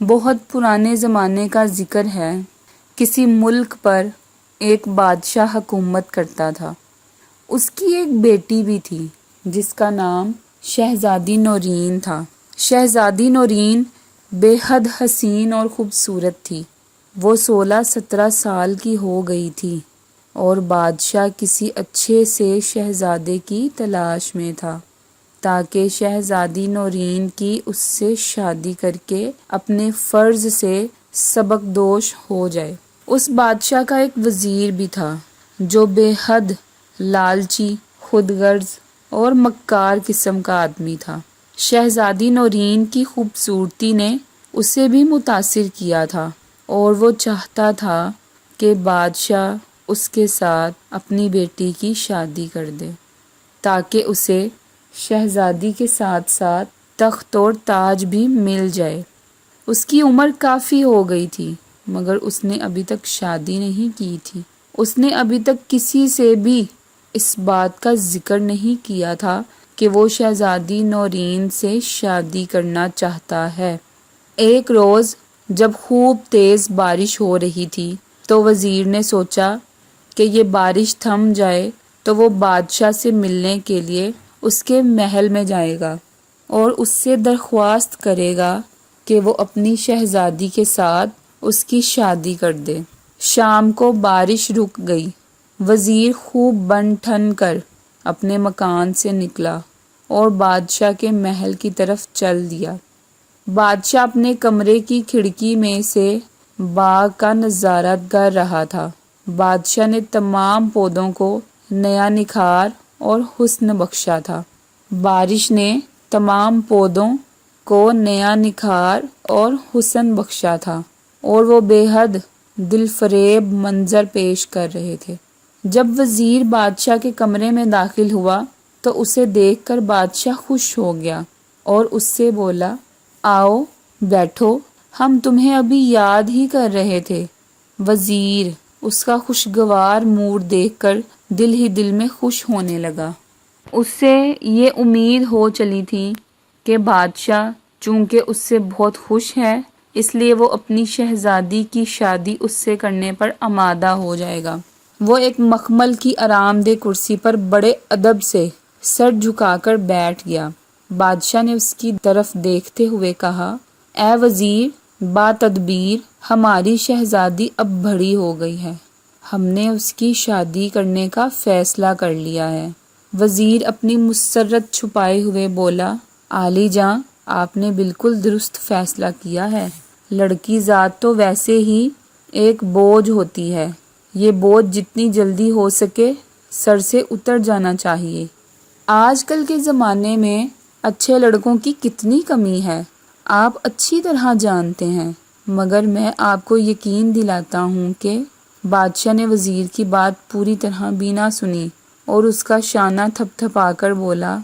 بہت پرانے زمانے کا ذکر ہے۔ کسی ملک پر ایک بادشاہ حکومت کرتا تھا۔ اس کی ایک بیٹی بھی تھی جس کا نام شہزادی نورین تھا۔ شہزادی نورین بے حد حسین اور خوبصورت تھی۔ وہ 16-17 سال کی ہو گئی تھی اور بادشاہ کسی اچھے سے شہزادے کی تلاش میں تھا تاکہ شہزادی نورین کی اس سے شادی کر کے اپنے فرض سے سبکدوش ہو جائے۔ اس بادشاہ کا ایک وزیر بھی تھا جو بے حد لالچی، خود غرض اور مکار قسم کا آدمی تھا۔ شہزادی نورین کی خوبصورتی نے اسے بھی متاثر کیا تھا اور وہ چاہتا تھا کہ بادشاہ اس کے ساتھ اپنی بیٹی کی شادی کر دے تاکہ اسے شہزادی کے ساتھ ساتھ تخت اور تاج بھی مل جائے۔ اس کی عمر کافی ہو گئی تھی مگر اس نے ابھی تک شادی نہیں کی تھی۔ اس نے ابھی تک کسی سے بھی اس بات کا ذکر نہیں کیا تھا کہ وہ شہزادی نورین سے شادی کرنا چاہتا ہے۔ ایک روز جب خوب تیز بارش ہو رہی تھی تو وزیر نے سوچا کہ یہ بارش تھم جائے تو وہ بادشاہ سے ملنے کے لیے اس کے محل میں جائے گا اور اس سے درخواست کرے گا کہ وہ اپنی شہزادی کے ساتھ اس کی شادی کر دے۔ شام کو بارش رک گئی۔ وزیر خوب بن ٹھن کر اپنے مکان سے نکلا اور بادشاہ کے محل کی طرف چل دیا۔ بادشاہ اپنے کمرے کی کھڑکی میں سے باغ کا نظارہ کر رہا تھا۔ بادشاہ نے تمام پودوں کو نیا نکھار اور حسن بخشا تھا۔ بارش نے تمام پودوں کو نیا نکھار اور حسن بخشا تھا اور وہ بے حد دل فریب منظر پیش کر رہے تھے۔ جب وزیر بادشاہ کے کمرے میں داخل ہوا تو اسے دیکھ کر بادشاہ خوش ہو گیا اور اس سے بولا، آؤ بیٹھو، ہم تمہیں ابھی یاد ہی کر رہے تھے۔ وزیر اس کا خوشگوار موڈ دیکھ کر دل ہی دل میں خوش ہونے لگا۔ اس سے یہ امید ہو چلی تھی کہ بادشاہ چونکہ اس سے بہت خوش ہے اس لیے وہ اپنی شہزادی کی شادی اس سے کرنے پر آمادہ ہو جائے گا۔ وہ ایک مخمل کی آرام دہ کرسی پر بڑے ادب سے سر جھکا کر بیٹھ گیا۔ بادشاہ نے اس کی طرف دیکھتے ہوئے کہا، اے وزیر، با تدبیر، ہماری شہزادی اب بڑی ہو گئی ہے۔ ہم نے اس کی شادی کرنے کا فیصلہ کر لیا ہے۔ وزیر اپنی مسرت چھپائے ہوئے بولا، عالی جاں، آپ نے بالکل درست فیصلہ کیا ہے۔ لڑکی ذات تو ویسے ہی ایک بوجھ ہوتی ہے، یہ بوجھ جتنی جلدی ہو سکے سر سے اتر جانا چاہیے۔ آج کل کے زمانے میں اچھے لڑکوں کی کتنی کمی ہے، آپ اچھی طرح جانتے ہیں، مگر میں آپ کو یقین دلاتا ہوں کہ بادشاہ نے وزیر کی بات پوری طرح بھی نہ سنی اور اس کا شانہ تھپ تھپا کر بولا،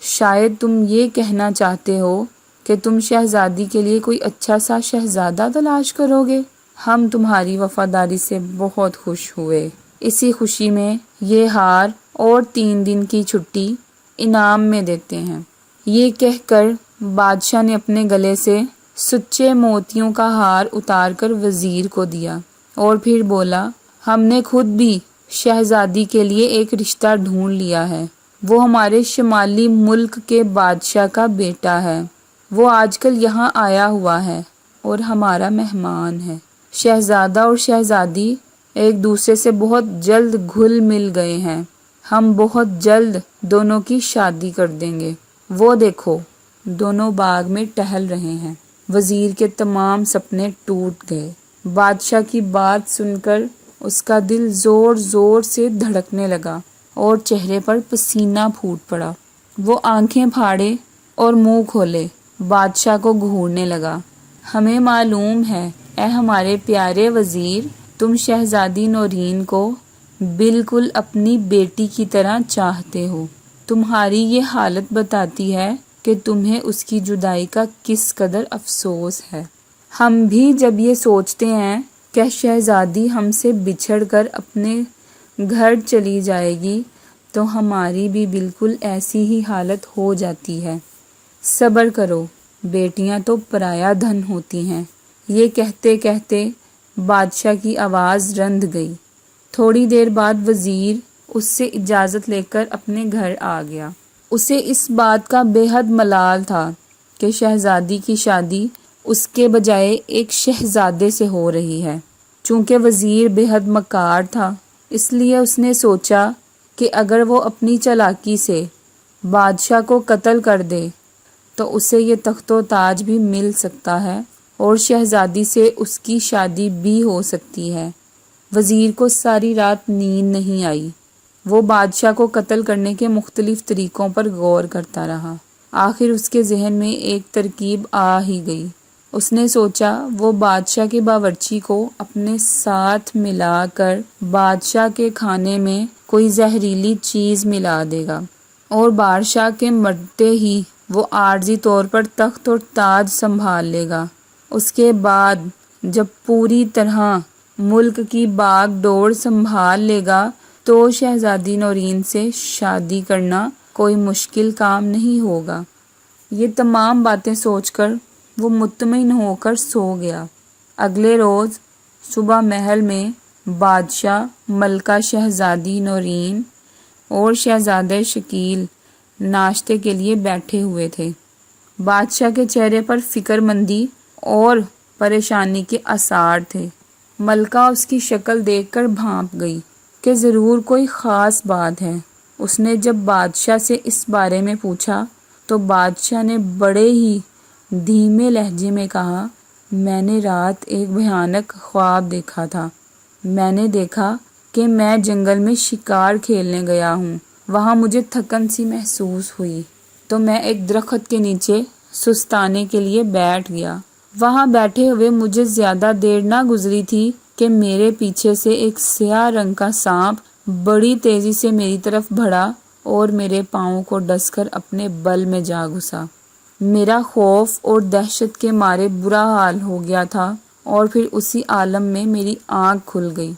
شاید تم یہ کہنا چاہتے ہو کہ تم شہزادی کے لیے کوئی اچھا سا شہزادہ تلاش کرو گے۔ ہم تمہاری وفاداری سے بہت خوش ہوئے، اسی خوشی میں یہ ہار اور 3 دن کی چھٹی انعام میں دیتے ہیں۔ یہ کہہ کر بادشاہ نے اپنے گلے سے سچے موتیوں کا ہار اتار کر وزیر کو دیا اور پھر بولا، ہم نے خود بھی شہزادی کے لیے ایک رشتہ ڈھونڈ لیا ہے۔ وہ ہمارے شمالی ملک کے بادشاہ کا بیٹا ہے۔ وہ آج کل یہاں آیا ہوا ہے اور ہمارا مہمان ہے۔ شہزادہ اور شہزادی ایک دوسرے سے بہت جلد گھل مل گئے ہیں۔ ہم بہت جلد دونوں کی شادی کر دیں گے۔ وہ دیکھو، دونوں باغ میں ٹہل رہے ہیں۔ وزیر کے تمام سپنے ٹوٹ گئے۔ بادشاہ کی بات سن کر اس کا دل زور زور سے دھڑکنے لگا اور چہرے پر پسینہ پھوٹ پڑا۔ وہ آنکھیں پھاڑے اور منہ کھولے بادشاہ کو گھورنے لگا۔ ہمیں معلوم ہے اے ہمارے پیارے وزیر، تم شہزادی نورین کو بالکل اپنی بیٹی کی طرح چاہتے ہو۔ تمہاری یہ حالت بتاتی ہے کہ تمہیں اس کی جدائی کا کس قدر افسوس ہے۔ ہم بھی جب یہ سوچتے ہیں کہ شہزادی ہم سے بچھڑ کر اپنے گھر چلی جائے گی تو ہماری بھی بالکل ایسی ہی حالت ہو جاتی ہے۔ صبر کرو، بیٹیاں تو پرایا دھن ہوتی ہیں، یہ کہتے کہتے بادشاہ کی آواز رند گئی۔ تھوڑی دیر بعد وزیر اس سے اجازت لے کر اپنے گھر آ گیا۔ اسے اس بات کا بے حد ملال تھا کہ شہزادی کی شادی اس کے بجائے ایک شہزادے سے ہو رہی ہے۔ چونکہ وزیر بے حد مکار تھا، اس لیے اس نے سوچا کہ اگر وہ اپنی چالاکی سے بادشاہ کو قتل کر دے تو اسے یہ تخت و تاج بھی مل سکتا ہے اور شہزادی سے اس کی شادی بھی ہو سکتی ہے۔ وزیر کو ساری رات نیند نہیں آئی۔ وہ بادشاہ کو قتل کرنے کے مختلف طریقوں پر غور کرتا رہا۔ آخر اس کے ذہن میں ایک ترکیب آ ہی گئی۔ اس نے سوچا وہ بادشاہ کے باورچی کو اپنے ساتھ ملا کر بادشاہ کے کھانے میں کوئی زہریلی چیز ملا دے گا اور بادشاہ کے مرتے ہی وہ عارضی طور پر تخت اور تاج سنبھال لے گا۔ اس کے بعد جب پوری طرح ملک کی باغ ڈور سنبھال لے گا تو شہزادی نورین سے شادی کرنا کوئی مشکل کام نہیں ہوگا۔ یہ تمام باتیں سوچ کر وہ مطمئن ہو کر سو گیا۔ اگلے روز صبح محل میں بادشاہ، ملکہ شہزادی نورین اور شہزادہ شکیل ناشتے کے لیے بیٹھے ہوئے تھے۔ بادشاہ کے چہرے پر فکر مندی اور پریشانی کے آثار تھے۔ ملکہ اس کی شکل دیکھ کر بھانپ گئی کہ ضرور کوئی خاص بات ہے۔ اس نے جب بادشاہ سے اس بارے میں پوچھا تو بادشاہ نے بڑے ہی دھیمے لہجے میں کہا، میں نے رات ایک بھیانک خواب دیکھا تھا۔ میں نے دیکھا کہ میں جنگل میں شکار کھیلنے گیا ہوں۔ وہاں مجھے تھکن سی محسوس ہوئی تو میں ایک درخت کے نیچے سستانے کے لیے بیٹھ گیا۔ وہاں بیٹھے ہوئے مجھے زیادہ دیر نہ گزری تھی کہ میرے پیچھے سے ایک سیاہ رنگ کا سانپ بڑی تیزی سے میری طرف بڑھا اور میرے پاؤں کو ڈس کر اپنے بل میں جا گھسا۔ میرا خوف اور دہشت کے مارے برا حال ہو گیا تھا اور پھر اسی عالم میں میری آنکھ کھل گئی۔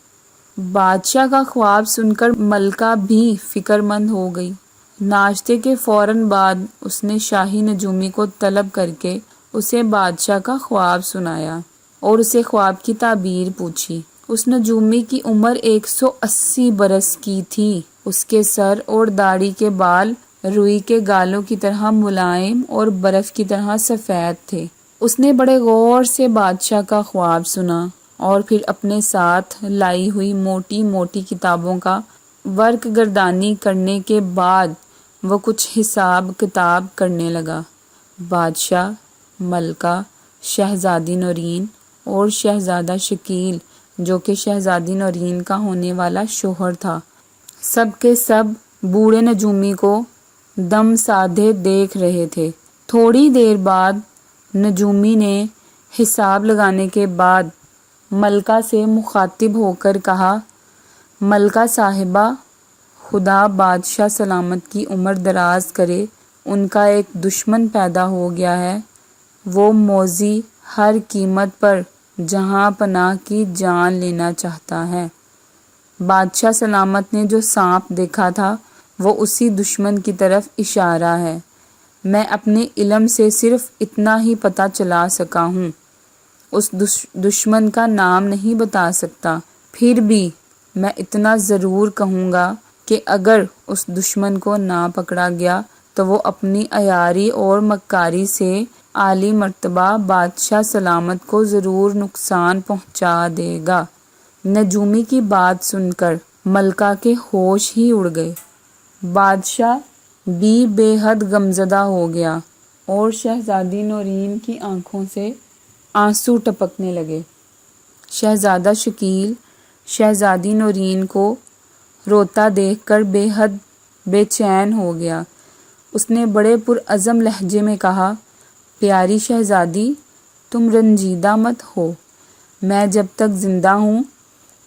بادشاہ کا خواب سن کر ملکہ بھی فکر مند ہو گئی۔ ناشتے کے فوراً بعد اس نے شاہی نجومی کو طلب کر کے اسے بادشاہ کا خواب سنایا اور اسے خواب کی تعبیر پوچھی۔ اس نجومی کی عمر 180 برس کی تھی۔ اس کے سر اور داڑھی کے بال روئی کے گالوں کی طرح ملائم اور برف کی طرح سفید تھے۔ اس نے بڑے غور سے بادشاہ کا خواب سنا اور پھر اپنے ساتھ لائی ہوئی موٹی موٹی کتابوں کا ورق گردانی کرنے کے بعد وہ کچھ حساب کتاب کرنے لگا۔ بادشاہ، ملکہ، شہزادی نورین اور شہزادہ شکیل جو کہ شہزادی نورین کا ہونے والا شوہر تھا، سب کے سب بوڑھے نجومی کو دم سادھے دیکھ رہے تھے۔ تھوڑی دیر بعد نجومی نے حساب لگانے کے بعد ملکہ سے مخاطب ہو کر کہا، ملکہ صاحبہ، خدا بادشاہ سلامت کی عمر دراز کرے، ان کا ایک دشمن پیدا ہو گیا ہے۔ وہ موذی ہر قیمت پر جہاں پناہ کی جان لینا چاہتا ہے۔ بادشاہ سلامت نے جو سانپ دیکھا تھا وہ اسی دشمن کی طرف اشارہ ہے۔ میں اپنے علم سے صرف اتنا ہی پتہ چلا سکا ہوں۔ اس دشمن کا نام نہیں بتا سکتا، پھر بھی میں اتنا ضرور کہوں گا کہ اگر اس دشمن کو نہ پکڑا گیا تو وہ اپنی عیاری اور مکاری سے عالی مرتبہ بادشاہ سلامت کو ضرور نقصان پہنچا دے گا۔ نجومی کی بات سن کر ملکہ کے ہوش ہی اڑ گئے۔ بادشاہ بھی بے حد غمزدہ ہو گیا اور شہزادی نورین کی آنکھوں سے آنسو ٹپکنے لگے۔ شہزادہ شکیل شہزادی نورین کو روتا دیکھ کر بے حد بے چین ہو گیا۔ اس نے بڑے پرعزم لہجے میں کہا، پیاری شہزادی، تم رنجیدہ مت ہو۔ میں جب تک زندہ ہوں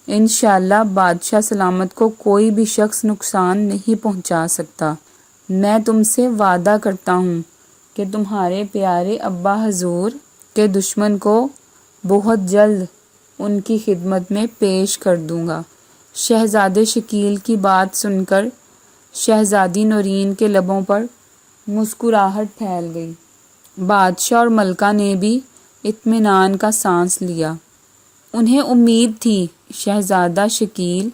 انشاءاللہ بادشاہ سلامت کو کوئی بھی شخص نقصان نہیں پہنچا سکتا۔ میں تم سے وعدہ کرتا ہوں کہ تمہارے پیارے ابا حضور کے دشمن کو بہت جلد ان کی خدمت میں پیش کر دوں گا۔ شہزادے شکیل کی بات سن کر شہزادی نورین کے لبوں پر مسکراہٹ پھیل گئی۔ بادشاہ اور ملکہ نے بھی اطمینان کا سانس لیا۔ انہیں امید تھی شہزادہ شکیل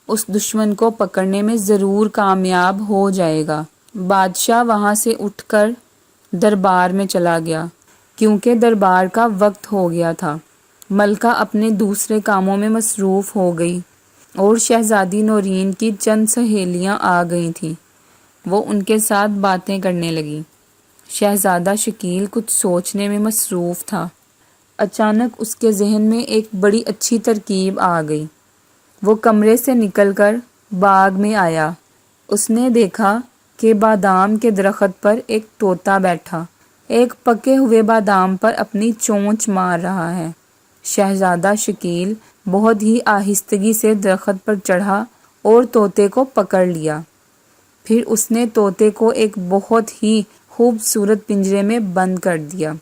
اس دشمن کو پکڑنے میں ضرور کامیاب ہو جائے گا۔ بادشاہ وہاں سے اٹھ کر دربار میں چلا گیا کیونکہ دربار کا وقت ہو گیا تھا۔ ملکہ اپنے دوسرے کاموں میں مصروف ہو گئی اور شہزادی نورین کی چند سہیلیاں آ گئی تھیں۔ وہ ان کے ساتھ باتیں کرنے لگی۔ شہزادہ شکیل کچھ سوچنے میں مصروف تھا۔ اچانک اس کے ذہن میں ایک بڑی اچھی ترکیب آ گئی۔ وہ کمرے سے نکل کر باغ میں آیا۔ اس نے دیکھا کہ بادام کے درخت پر ایک طوطا بیٹھا ایک پکے ہوئے بادام پر اپنی چونچ مار رہا ہے۔ شہزادہ شکیل بہت ہی آہستگی سے درخت پر چڑھا اور طوطے کو پکڑ لیا۔ پھر اس نے طوطے کو ایک بہت ہی خوبصورت پنجرے میں بند کر دیا۔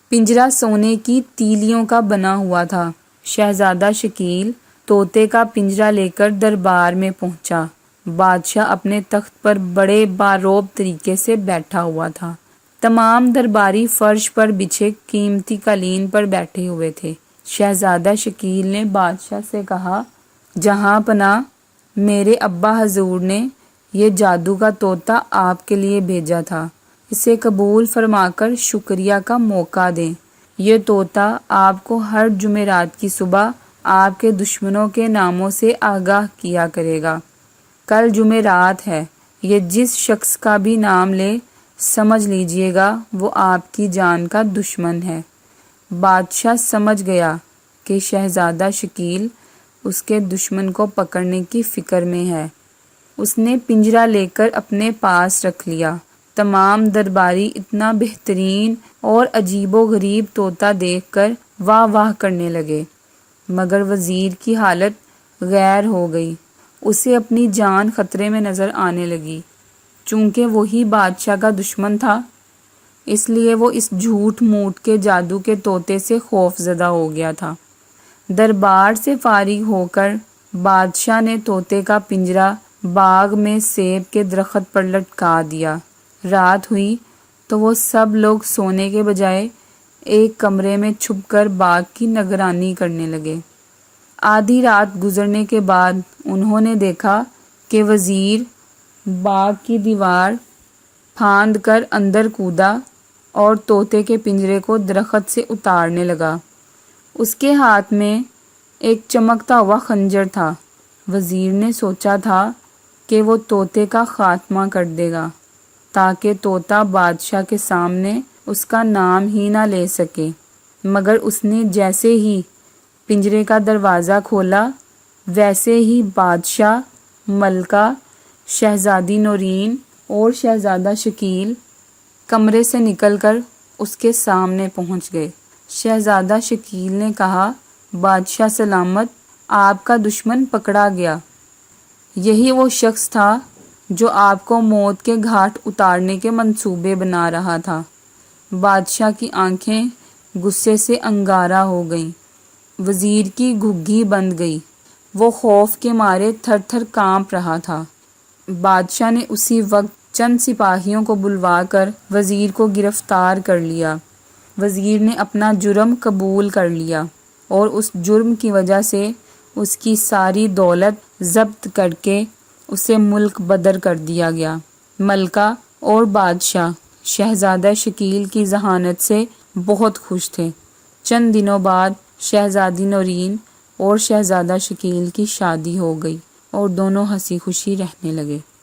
پنجرہ سونے کی تیلیوں کا بنا ہوا تھا۔ شہزادہ شکیل طوطے کا پنجرہ لے کر دربار میں پہنچا۔ بادشاہ اپنے تخت پر بڑے باروب طریقے سے بیٹھا ہوا تھا۔ تمام درباری فرش پر بچھے قیمتی قالین پر بیٹھے ہوئے تھے۔ شہزادہ شکیل نے بادشاہ سے کہا، جہاں پناہ، میرے ابا حضور نے یہ جادو کا طوطا آپ کے لیے بھیجا تھا۔ اسے قبول فرما کر شکریہ کا موقع دیں۔ یہ طوطا آپ کو ہر جمعرات کی صبح آپ کے دشمنوں کے ناموں سے آگاہ کیا کرے گا۔ کل جمعرات ہے، یہ جس شخص کا بھی نام لے سمجھ لیجئے گا وہ آپ کی جان کا دشمن ہے۔ بادشاہ سمجھ گیا کہ شہزادہ شکیل اس کے دشمن کو پکڑنے کی فکر میں ہے۔ اس نے پنجرہ لے کر اپنے پاس رکھ لیا۔ تمام درباری اتنا بہترین اور عجیب و غریب طوطا دیکھ کر واہ واہ کرنے لگے، مگر وزیر کی حالت غیر ہو گئی۔ اسے اپنی جان خطرے میں نظر آنے لگی۔ چونکہ وہی بادشاہ کا دشمن تھا، اس لیے وہ اس جھوٹ موٹ کے جادو کے طوطے سے خوف زدہ ہو گیا تھا۔ دربار سے فارغ ہو کر بادشاہ نے طوطے کا پنجرہ باغ میں سیب کے درخت پر لٹکا دیا۔ رات ہوئی تو وہ سب لوگ سونے کے بجائے ایک کمرے میں چھپ کر باغ کی نگرانی کرنے لگے۔ آدھی رات گزرنے کے بعد انہوں نے دیکھا کہ وزیر باغ کی دیوار پھاند کر اندر کودا اور طوطے کے پنجرے کو درخت سے اتارنے لگا۔ اس کے ہاتھ میں ایک چمکتا ہوا خنجر تھا۔ وزیر نے سوچا تھا کہ وہ طوطے کا خاتمہ کر دے گا تاکہ طوطا بادشاہ کے سامنے اس کا نام ہی نہ لے سکے، مگر اس نے جیسے ہی پنجرے کا دروازہ کھولا ویسے ہی بادشاہ، ملکہ، شہزادی نورین اور شہزادہ شکیل کمرے سے نکل کر اس کے سامنے پہنچ گئے۔ شہزادہ شکیل نے کہا، بادشاہ سلامت، آپ کا دشمن پکڑا گیا۔ یہی وہ شخص تھا جو آپ کو موت کے گھاٹ اتارنے کے منصوبے بنا رہا تھا۔ بادشاہ کی آنکھیں غصے سے انگارہ ہو گئیں۔ وزیر کی گھگھی بند گئی۔ وہ خوف کے مارے تھر تھر کانپ رہا تھا۔ بادشاہ نے اسی وقت چند سپاہیوں کو بلوا کر وزیر کو گرفتار کر لیا۔ وزیر نے اپنا جرم قبول کر لیا اور اس جرم کی وجہ سے اس کی ساری دولت ضبط کر کے اسے ملک بدر کر دیا گیا۔ ملکہ اور بادشاہ شہزادہ شکیل کی ذہانت سے بہت خوش تھے۔ چند دنوں بعد شہزادی نورین اور شہزادہ شکیل کی شادی ہو گئی اور دونوں ہنسی خوشی رہنے لگے۔